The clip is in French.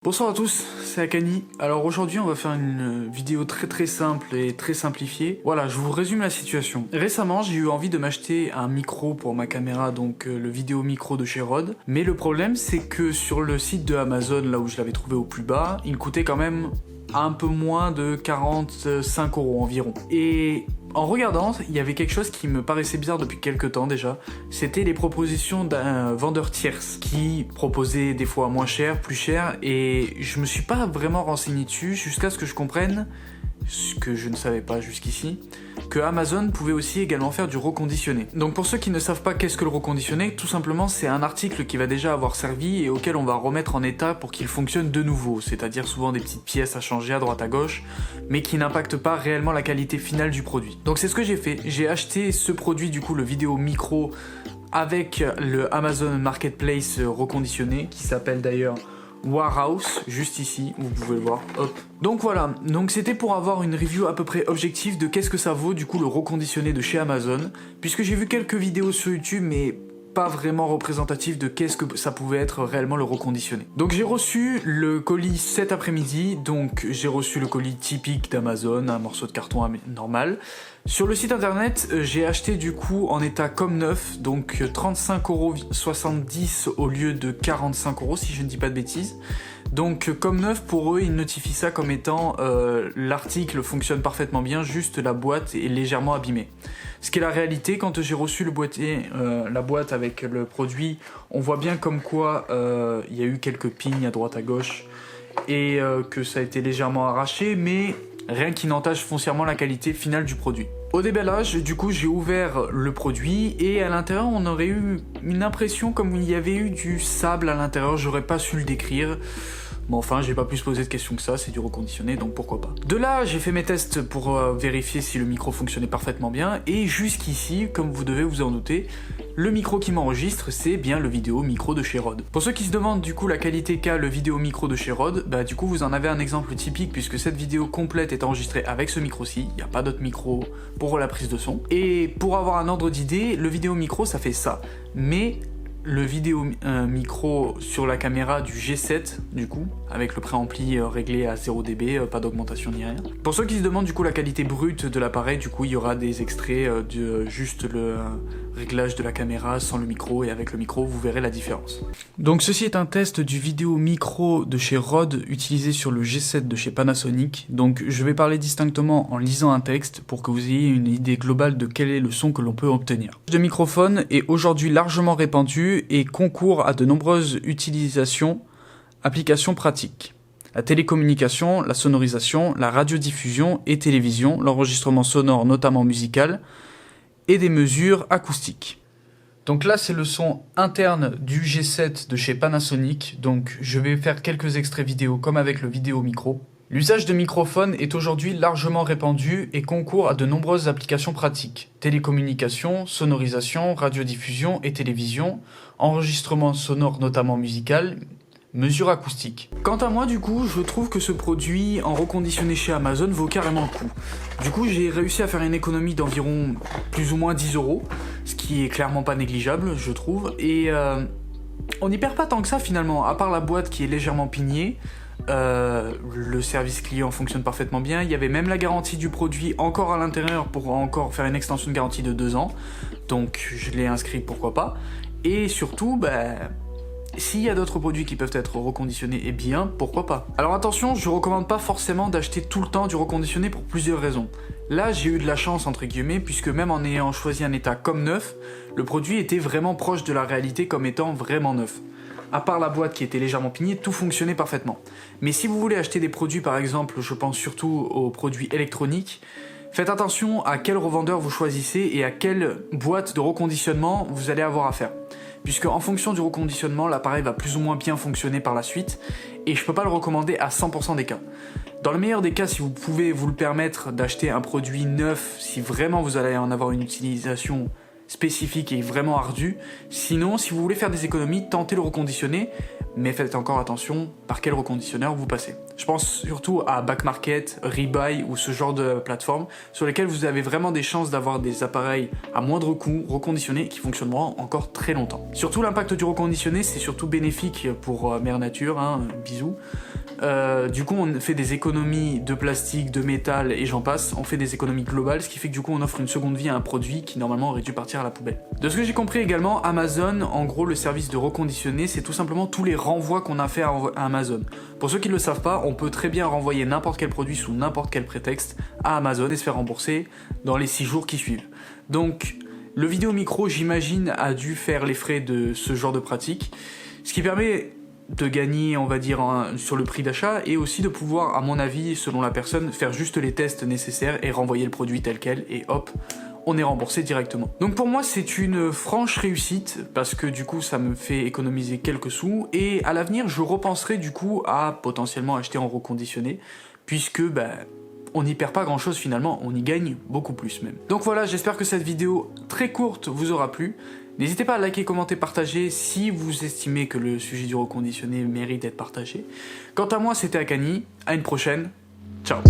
Bonsoir à tous, c'est Akani. Alors aujourd'hui on va faire une vidéo très simple et très simplifiée. Voilà, je vous résume la situation. Récemment j'ai eu envie de m'acheter un micro pour ma caméra, donc le vidéo micro de chez Rode. Mais le problème c'est que sur le site de Amazon, là où je l'avais trouvé au plus bas, il coûtait quand même un peu moins de 45 € environ. Et en regardant, il y avait quelque chose qui me paraissait bizarre depuis quelques temps déjà. C'était les propositions d'un vendeur tierce qui proposait des fois moins cher, plus cher, et je me suis pas vraiment renseigné dessus jusqu'à ce que je comprenne, ce que je ne savais pas jusqu'ici, que Amazon pouvait aussi également faire du reconditionné. Donc pour ceux qui ne savent pas qu'est-ce que le reconditionné, tout simplement c'est un article qui va déjà avoir servi et auquel on va remettre en état pour qu'il fonctionne de nouveau, c'est-à-dire souvent des petites pièces à changer à droite à gauche, mais qui n'impactent pas réellement la qualité finale du produit. Donc c'est ce que j'ai fait, j'ai acheté ce produit du coup, le vidéo micro, avec le Amazon Marketplace reconditionné, qui s'appelle d'ailleurs Warehouse, juste ici, vous pouvez le voir, hop. Donc voilà, donc c'était pour avoir une review à peu près objective de qu'est-ce que ça vaut du coup le reconditionné de chez Amazon, puisque j'ai vu quelques vidéos sur YouTube, mais pas vraiment représentatif de qu'est-ce que ça pouvait être réellement le reconditionné. Donc j'ai reçu le colis cet après-midi, donc j'ai reçu le colis typique d'Amazon, un morceau de carton normal. Sur le site internet, j'ai acheté du coup en état comme neuf, donc 35,70 € au lieu de 45 € si je ne dis pas de bêtises. Donc comme neuf, pour eux, ils notifient ça comme étant l'article fonctionne parfaitement bien, juste la boîte est légèrement abîmée. Ce qui est la réalité, quand j'ai reçu le boîtier, la boîte avec le produit, on voit bien comme quoi il y a eu quelques pignes à droite à gauche et que ça a été légèrement arraché, mais rien qui n'entache foncièrement la qualité finale du produit. Au déballage, du coup, j'ai ouvert le produit et à l'intérieur, on aurait eu une impression comme il y avait eu du sable à l'intérieur, j'aurais pas su le décrire. Bon, enfin, j'ai pas pu se poser de questions que ça, c'est du reconditionné, donc pourquoi pas. De là, j'ai fait mes tests pour vérifier si le micro fonctionnait parfaitement bien, et jusqu'ici, comme vous devez vous en douter, le micro qui m'enregistre, c'est bien le vidéo micro de chez Rode. Pour ceux qui se demandent du coup la qualité qu'a le vidéo micro de chez Rode, bah du coup vous en avez un exemple typique puisque cette vidéo complète est enregistrée avec ce micro-ci, il n'y a pas d'autre micro pour la prise de son. Et pour avoir un ordre d'idée, le vidéo micro ça fait ça, mais le vidéo micro sur la caméra du G7 du coup, avec le préampli réglé à 0 dB, pas d'augmentation ni rien. Pour ceux qui se demandent du coup la qualité brute de l'appareil, du coup il y aura des extraits de juste le réglage de la caméra sans le micro, et avec le micro vous verrez la différence. Donc ceci est un test du vidéo micro de chez Rode utilisé sur le G7 de chez Panasonic. Donc je vais parler distinctement en lisant un texte pour que vous ayez une idée globale de quel est le son que l'on peut obtenir. Le microphone est aujourd'hui largement répandu et concourt à de nombreuses utilisations, applications pratiques. La télécommunication, la sonorisation, la radiodiffusion et télévision, l'enregistrement sonore notamment musical, et des mesures acoustiques. Donc là c'est le son interne du G7 de chez Panasonic, donc je vais faire quelques extraits vidéo comme avec le vidéo micro. L'usage de microphones est aujourd'hui largement répandu et concourt à de nombreuses applications pratiques. Télécommunication, sonorisation, radiodiffusion et télévision, enregistrement sonore notamment musical, mesures acoustiques. Quant à moi du coup, je trouve que ce produit en reconditionné chez Amazon vaut carrément le coup. Du coup j'ai réussi à faire une économie d'environ plus ou moins 10 €, ce qui est clairement pas négligeable je trouve, et on n'y perd pas tant que ça finalement, à part la boîte qui est légèrement pignée. Le service client fonctionne parfaitement bien, il y avait même la garantie du produit encore à l'intérieur pour encore faire une extension de garantie de 2 ans, donc je l'ai inscrit pourquoi pas, et surtout s'il y a d'autres produits qui peuvent être reconditionnés, eh bien pourquoi pas. Alors attention, je recommande pas forcément d'acheter tout le temps du reconditionné pour plusieurs raisons. Là j'ai eu de la chance entre guillemets, puisque même en ayant choisi un état comme neuf, le produit était vraiment proche de la réalité comme étant vraiment neuf. À part la boîte qui était légèrement pignée, tout fonctionnait parfaitement. Mais si vous voulez acheter des produits, par exemple, je pense surtout aux produits électroniques, faites attention à quel revendeur vous choisissez et à quelle boîte de reconditionnement vous allez avoir affaire. Puisque en fonction du reconditionnement, l'appareil va plus ou moins bien fonctionner par la suite, et je peux pas le recommander à 100% des cas. Dans le meilleur des cas, si vous pouvez vous le permettre d'acheter un produit neuf, si vraiment vous allez en avoir une utilisation spécifique et vraiment ardu. Sinon, si vous voulez faire des économies, tentez le reconditionné, mais faites encore attention par quel reconditionneur vous passez. Je pense surtout à Back Market, Rebuy ou ce genre de plateforme sur lesquelles vous avez vraiment des chances d'avoir des appareils à moindre coût, reconditionnés, qui fonctionneront encore très longtemps. Surtout l'impact du reconditionné, c'est surtout bénéfique pour Mère Nature, hein, bisous. Du coup on fait des économies de plastique, de métal et j'en passe, on fait des économies globales, ce qui fait que du coup on offre une seconde vie à un produit qui normalement aurait dû partir à la poubelle. De ce que j'ai compris également, Amazon, en gros le service de reconditionné, c'est tout simplement tous les renvois qu'on a fait à Amazon. Pour ceux qui ne le savent pas, on peut très bien renvoyer n'importe quel produit sous n'importe quel prétexte à Amazon et se faire rembourser dans les 6 jours qui suivent. Donc le vidéo micro, j'imagine, a dû faire les frais de ce genre de pratique, ce qui permet de gagner, on va dire, sur le prix d'achat et aussi de pouvoir, à mon avis, selon la personne, faire juste les tests nécessaires et renvoyer le produit tel quel et hop, on est remboursé directement. Donc pour moi c'est une franche réussite parce que du coup ça me fait économiser quelques sous et à l'avenir je repenserai du coup à potentiellement acheter en reconditionné puisque on n'y perd pas grand chose finalement, on y gagne beaucoup plus même. Donc voilà, j'espère que cette vidéo très courte vous aura plu. N'hésitez pas à liker, commenter, partager si vous estimez que le sujet du reconditionné mérite d'être partagé. Quant à moi c'était Akani, à une prochaine, ciao.